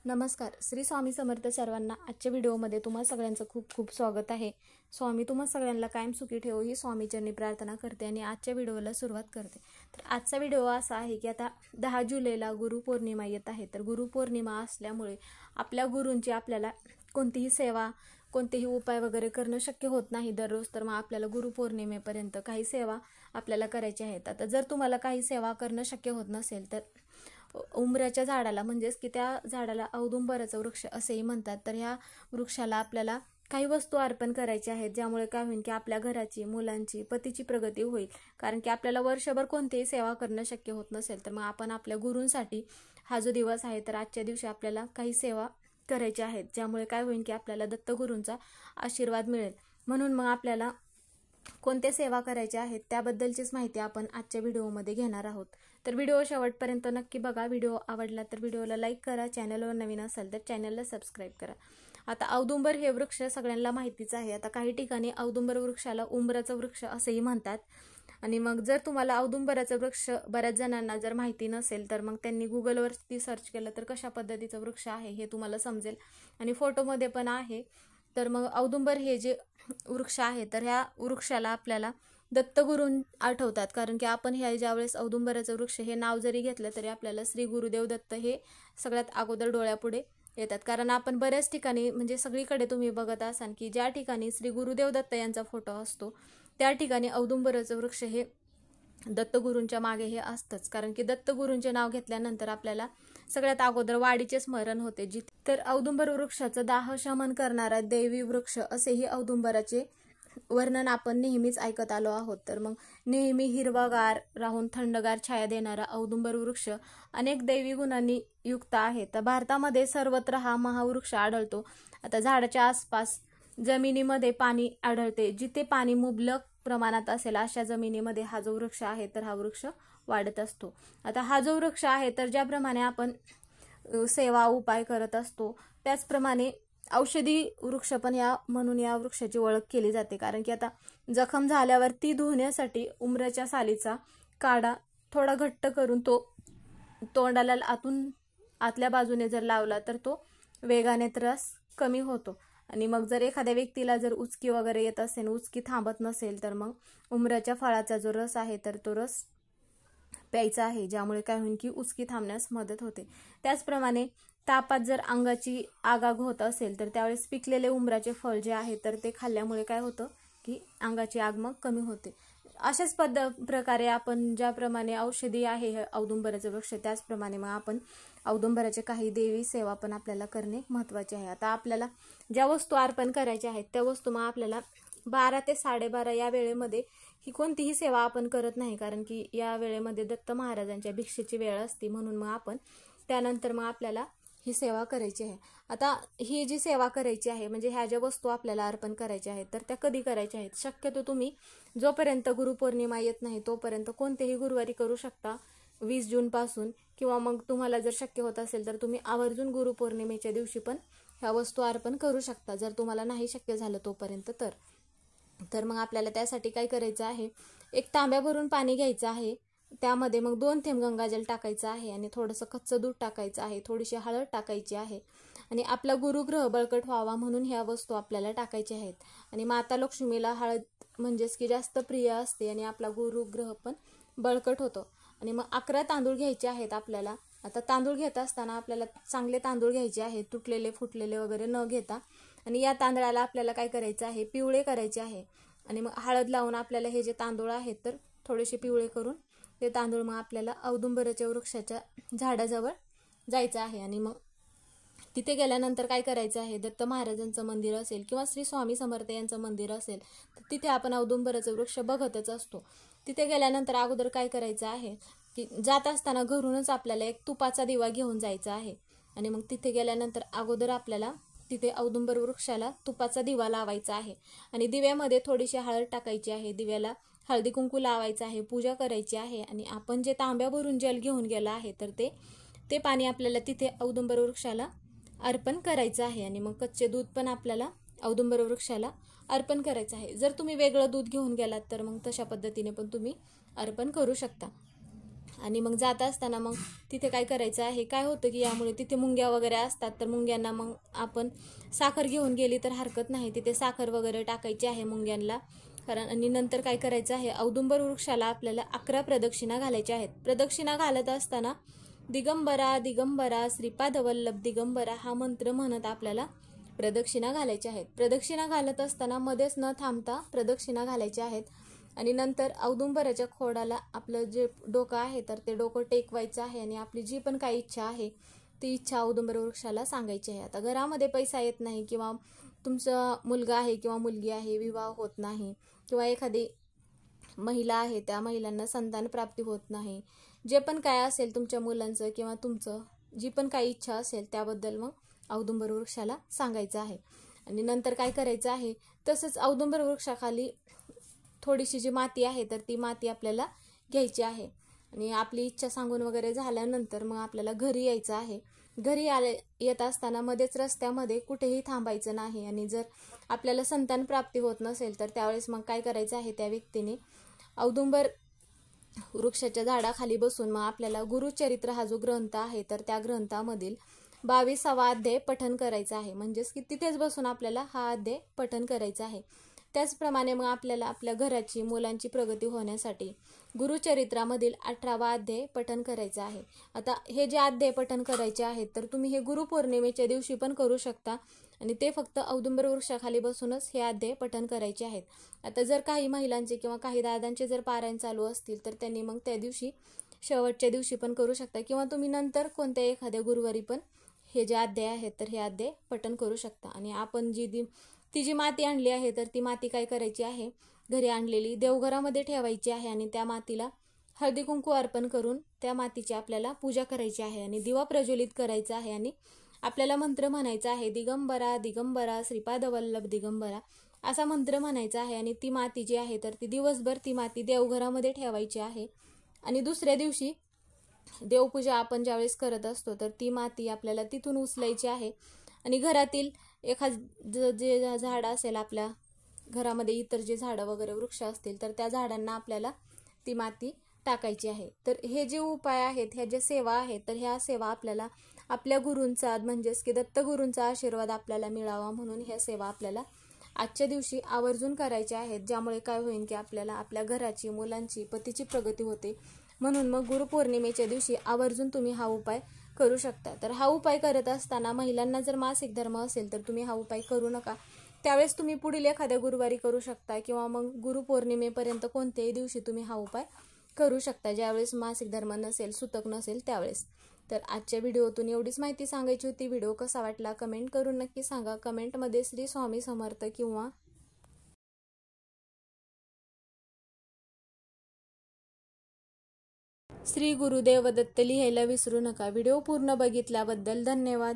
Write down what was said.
नमस्कार. श्री स्वामी समर्थ सर्वांना. आजच्या व्हिडिओमध्ये तुम्हा सगळ्यांचं खूप खूप स्वागत आहे. स्वामी तुम्हा सगळ्यांना कायम सुखी ठेवो ही स्वामीचरणी प्रार्थना करते आणि आजच्या व्हिडिओला सुरुवात करते. तर आजचा व्हिडिओ असा आहे की आता 10 जुलैला गुरुपौर्णिमा येत आहे. तर गुरुपौर्णिमा असल्यामुळे आपल्या गुरूंची आपल्याला कोणतीही सेवा, कोणतेही उपाय वगैरे करणं शक्य होत नाही दररोज. तर मग आपल्याला गुरुपौर्णिमेपर्यंत काही सेवा आपल्याला करायच्या आहेत. आता जर तुम्हाला काही सेवा करणं शक्य होत नसेल तर उंबऱ्याच्या झाडाला, म्हणजेच की त्या झाडाला औदुंबराचा वृक्ष असेही म्हणतात, तर ह्या वृक्षाला आपल्याला काही वस्तू अर्पण करायच्या आहेत, ज्यामुळे काय होईल की आपल्या घराची, मुलांची, पतीची प्रगती होईल. कारण की आपल्याला वर्षभर कोणतीही सेवा करणं शक्य होत नसेल तर मग आपण आपल्या गुरूंसाठी हा जो दिवस आहे तर आजच्या दिवशी आपल्याला काही सेवा करायच्या आहेत, ज्यामुळे काय होईल की आपल्याला दत्तगुरूंचा आशीर्वाद मिळेल. म्हणून मग आपल्याला कोणत्या सेवा करायच्या आहेत त्याबद्दलचीच माहिती आपण आजच्या व्हिडिओमध्ये घेणार आहोत. तर व्हिडिओ शेवटपर्यंत नक्की बघा. व्हिडिओ आवडला तर व्हिडिओला लाईक करा. चॅनलवर नवीन असाल तर चॅनलला सबस्क्राईब करा. आता औदुंबर हे वृक्ष सगळ्यांना माहितीच आहे. आता काही ठिकाणी औदुंबर वृक्षाला उंबराचं वृक्ष असेही म्हणतात. आणि मग जर तुम्हाला औदुंबराचं वृक्ष बऱ्याच जणांना जर माहिती नसेल तर मग त्यांनी गुगलवरती सर्च केलं तर कशा पद्धतीचं वृक्ष आहे हे तुम्हाला समजेल आणि फोटोमध्ये पण आहे. तर मग औदुंबर हे जे वृक्ष आहे तर ह्या वृक्षाला आपल्याला दत्तगुरू आठवतात. कारण की आपण ह्या ज्यावेळेस औदुंबराचं वृक्ष हे नाव जरी घेतलं तरी आपल्याला श्री गुरुदेव दत्त हे सगळ्यात अगोदर डोळ्यापुढे येतात. कारण आपण बऱ्याच ठिकाणी, म्हणजे सगळीकडे तुम्ही बघत असाल की ज्या ठिकाणी श्री गुरुदेव दत्त यांचा फोटो असतो त्या ठिकाणी औदुंबराचं वृक्ष हे दत्तगुरूंच्या मागे हे असतंच. कारण की दत्तगुरूंचे नाव घेतल्यानंतर आपल्याला सगळ्यात अगोदर वाडीचे स्मरण होते. तर औदुंबर वृक्षाचं दाह शमन करणारा दैवी वृक्ष असेही औदुंबराचे वर्णन आपण नेहमीच ऐकत आलो आहोत. तर मग नेहमी हिरवागार राहून थंडगार छाया देणारा औदुंबर वृक्ष अनेक दैवी गुणांनी युक्त आहे. तर भारतामध्ये सर्वत्र हा महावृक्ष आढळतो. आता झाडाच्या आसपास जमिनीमध्ये पाणी आढळते. जिथे पाणी मुबलक प्रमाणात असेल अशा जमिनीमध्ये हा जो वृक्ष आहे तर हा वृक्ष वाढत असतो. आता हा जो वृक्ष आहे तर ज्याप्रमाणे आपण सेवा उपाय करत असतो त्याचप्रमाणे औषधी वृक्ष पण म्हणून या वृक्षाची ओळख केली जाते. कारण की आता जखम झाल्यावर ती धुण्यासाठी उंबराच्या सालीचा काढा थोडा घट्ट करून तो तोंडाला आतल्या बाजूने जर लावला तर तो वेगाने त्रास कमी होतो. आणि मग जर एखाद्या व्यक्तीला जर उचकी वगैरे येत असेल, उचकी थांबत नसेल तर मग उंबराच्या फळाचा जो रस आहे तर तो रस प्यायचा आहे, ज्यामुळे काय होईल की उचकी थांबण्यास मदत होते. त्याचप्रमाणे तापात जर अंगाची आगाग होत असेल तर त्यावेळेस पिकलेले उंबराचे फळ जे आहे तर ते खाल्ल्यामुळे काय होतं की अंगाची आग मग कमी होते. अशाच प्रकारे आपण ज्याप्रमाणे औषधी आहे औदुंबराचं वृक्ष त्याचप्रमाणे मग आपण औदुंबराचे काही देवी सेवा पण आपल्याला करणे महत्त्वाचे आहे. आता आपल्याला ज्या वस्तू अर्पण करायच्या आहेत त्या वस्तू मग आपल्याला 12 ते 12:30 या वेळेमध्ये ही कोणतीही सेवा आपण करत नाही. कारण की या वेळेमध्ये दत्त महाराजांच्या भिक्षेची वेळ असते. म्हणून मग आपण त्यानंतर मग आपल्याला ही सेवा करायची आहे. आता ही जी सेवा करायची आहे म्हणजे ह्या ज्या वस्तू आपल्याला अर्पण करायच्या आहेत तर त्या कधी करायच्या आहेत, शक्यतो तुम्ही जोपर्यंत गुरुपौर्णिमा येत नाही तोपर्यंत कोणतेही गुरुवारी करू शकता 20 जूनपासून, किंवा मग तुम्हाला जर शक्य होत असेल तर तुम्ही आवर्जून गुरुपौर्णिमेच्या दिवशी पण ह्या वस्तू अर्पण करू शकता, जर तुम्हाला नाही शक्य झालं तोपर्यंत तर मग आपल्याला त्यासाठी काय करायचं आहे, एक तांब्या भरून पाणी घ्यायचं आहे. त्यामध्ये मग 2 थेंब गंगाजल टाकायचं आहे आणि थोडंसं कच्चं दूध टाकायचं आहे, थोडीशी हळद टाकायची आहे आणि आपला गुरुग्रह बळकट व्हावा म्हणून ह्या वस्तू आपल्याला टाकायच्या आहेत. आणि माता लक्ष्मीला हळद म्हणजेच की जास्त प्रिय असते आणि आपला गुरुग्रह पण बळकट होतो. आणि मग 11 तांदूळ घ्यायचे आहेत आपल्याला. आता तांदूळ घेत असताना आपल्याला चांगले तांदूळ घ्यायचे आहेत, तुटलेले फुटलेले वगैरे न घेता. आणि या तांदळाला आपल्याला काय करायचं आहे, पिवळे करायचे आहे. आणि मग हळद लावून आपल्याला हे जे तांदूळ आहेत तर थोडेसे पिवळे करून ते तांदूळ मग आपल्याला औदुंबराच्या वृक्षाच्या झाडाजवळ जायचं आहे. आणि मग तिथे गेल्यानंतर काय करायचं आहे, दत्त महाराजांचं मंदिर असेल किंवा श्री स्वामी समर्थ यांचं मंदिर असेल तर तिथे आपण औदुंबराचं वृक्ष बघतच असतो. तिथे गेल्यानंतर अगोदर काय करायचं आहे की जात असताना घरूनच आपल्याला एक तुपाचा दिवा घेऊन जायचा आहे. आणि मग तिथे गेल्यानंतर अगोदर आपल्याला तिथे औदुंबर वृक्षाला तुपाचा दिवा लावायचा आहे आणि दिव्यामध्ये थोडीशी हळद टाकायची आहे, दिव्याला हळदी कुंकू लावायचं आहे, पूजा करायची आहे. आणि आपण जे तांब्या भरून जल घेऊन गेलं आहे तर ते पाणी आपल्याला तिथे औदुंबर वृक्षाला अर्पण करायचं आहे. आणि मग कच्चे दूध पण आपल्याला औदुंबर वृक्षाला अर्पण करायचं आहे. जर तुम्ही वेगळं दूध घेऊन गेलात तर मग तशा पद्धतीने पण तुम्ही अर्पण करू शकता. आणि मग जात असताना मग तिथे काय करायचं आहे, काय होतं की यामुळे तिथे मुंग्या वगैरे असतात, तर मुंग्यांना मग आपण साखर घेऊन गेली तर हरकत नाही, तिथे साखर वगैरे टाकायची आहे मुंग्यांना. कारण आणि नंतर काय करायचं आहे, औदुंबर वृक्षाला आपल्याला 11 प्रदक्षिणा घालायच्या आहेत. प्रदक्षिणा घालत असताना दिगंबरा दिगंबरा श्रीपाद वल्लभ दिगंबरा हा मंत्र म्हणत आपल्याला प्रदक्षिणा घालायच्या आहेत. प्रदक्षिणा घालत असताना मध्येच न थांबता प्रदक्षिणा घालायच्या आहेत. आणि नंतर औदुंबराच्या खोडाला आपलं जे डोकं आहे तर ते डोकं टेकवायचं आहे आणि आपली जी पण काही इच्छा आहे ती इच्छा औदुंबर वृक्षाला सांगायची आहे. आता घरामध्ये पैसा येत नाही किंवा तुमचा मुलगा आहे किंवा मुलगी आहे, विवाह होत नाही, किंवा एखादी महिला आहे त्या महिलांना संतान प्राप्ती होत नाही, जे पण काय असेल तुमच्या मुलांचं किंवा तुमचं जी पण काही इच्छा असेल त्याबद्दल मग औदुंबर वृक्षाला सांगायचं आहे. आणि नंतर काय करायचं आहे, तसंच औदुंबर वृक्षाखाली थोडीशी जी माती आहे तर ती माती आपल्याला घ्यायची आहे. आणि आपली इच्छा सांगून वगैरे झाल्यानंतर मग आपल्याला घरी यायचं आहे. घरी येत असताना मध्येच रस्त्यामध्ये कुठेही थांबायचं नाही. आणि जर आपल्याला संतान प्राप्ती होत नसेल तर त्यावेळेस मग काय करायचं आहे, त्या व्यक्तीने औदुंबर वृक्षाच्या झाडाखाली बसून मग आपल्याला गुरुचरित्र हा जो ग्रंथ आहे तर त्या ग्रंथामधील 22वा अध्याय पठण करायचा आहे. म्हणजेच की तिथेच बसून आपल्याला हा अध्याय पठण करायचा आहे. त्याचप्रमाणे मग आपल्याला आपल्या घराची मुलांची प्रगती होण्यासाठी गुरुचरित्रामधील 18वा अध्याय पठण करायचा आहे. आता हे जे अध्याय पठण करायचे आहेत तर तुम्ही हे गुरुपौर्णिमेच्या दिवशी पण करू शकता आणि ते फक्त औदुंबर वृक्षाखाली बसूनच हे अध्याय पठण करायचे आहेत. आता जर काही महिलांचे किंवा काही दादांचे जर पारायण चालू असतील तर त्यांनी मग त्या दिवशी शेवटच्या दिवशी पण करू शकता किंवा तुम्ही नंतर कोणत्या एखाद्या गुरुवारी पण हे जे अध्याय आहेत तर हे अध्याय पठण करू शकता. आणि आपण ती जी माती आणली आहे तर ती माती काय करायची आहे, घरी आणलेली देवघरामध्ये ठेवायची आहे आणि त्या मातीला हळदी कुंकू अर्पण करून त्या मातीची आपल्याला पूजा करायची आहे आणि दिवा प्रज्वलित करायचा आहे. आणि आपल्याला मंत्र म्हणायचा आहे, दिगंबरा दिगंबरा श्रीपाद वल्लभ दिगंबरा असा मंत्र म्हणायचा आहे. आणि ती माती जी आहे तर ती दिवसभर ती माती देवघरामध्ये ठेवायची आहे. आणि दुसऱ्या दिवशी देवपूजा आपण ज्यावेळेस करत असतो तर ती माती आपल्याला तिथून उचलायची आहे. आणि घरातील जे झाड असेल आपल्या घरामध्ये, इतर जे झाडं वगैरे वृक्ष असतील तर त्या झाडांना आपल्याला ती माती टाकायची आहे. तर हे जे उपाय आहेत, ह्या ज्या सेवा आहेत तर ह्या सेवा आपल्याला आपल्या गुरूंचा म्हणजेच की दत्तगुरूंचा आशीर्वाद आपल्याला मिळावा म्हणून ह्या सेवा आपल्याला आजच्या दिवशी आवर्जून करायच्या आहेत. ज्यामुळे काय होईल की आपल्याला आपल्या घराची, मुलांची, पतीची प्रगती होते. म्हणून मग गुरुपौर्णिमेच्या दिवशी आवर्जून तुम्ही हा उपाय करू शकता. तर हा उपाय करत असताना महिलांना जर मासिक धर्म असेल तर तुम्ही हा उपाय करू नका. त्यावेळेस तुम्ही पुढील एखाद्या गुरुवारी करू शकता किंवा मग गुरुपौर्णिमेपर्यंत कोणत्याही दिवशी तुम्ही हा उपाय करू शकता, ज्यावेळेस मासिक धर्म नसेल, सुतक नसेल त्यावेळेस. तर आजच्या व्हिडिओतून एवढीच माहिती सांगायची होती. व्हिडिओ कसा वाटला कमेंट करून नक्की सांगा. कमेंटमध्ये श्री स्वामी समर्थ किंवा श्री गुरुदेव दत्त लिहायला विसरू नका. व्हिडिओ पूर्ण बघितल्याबद्दल धन्यवाद.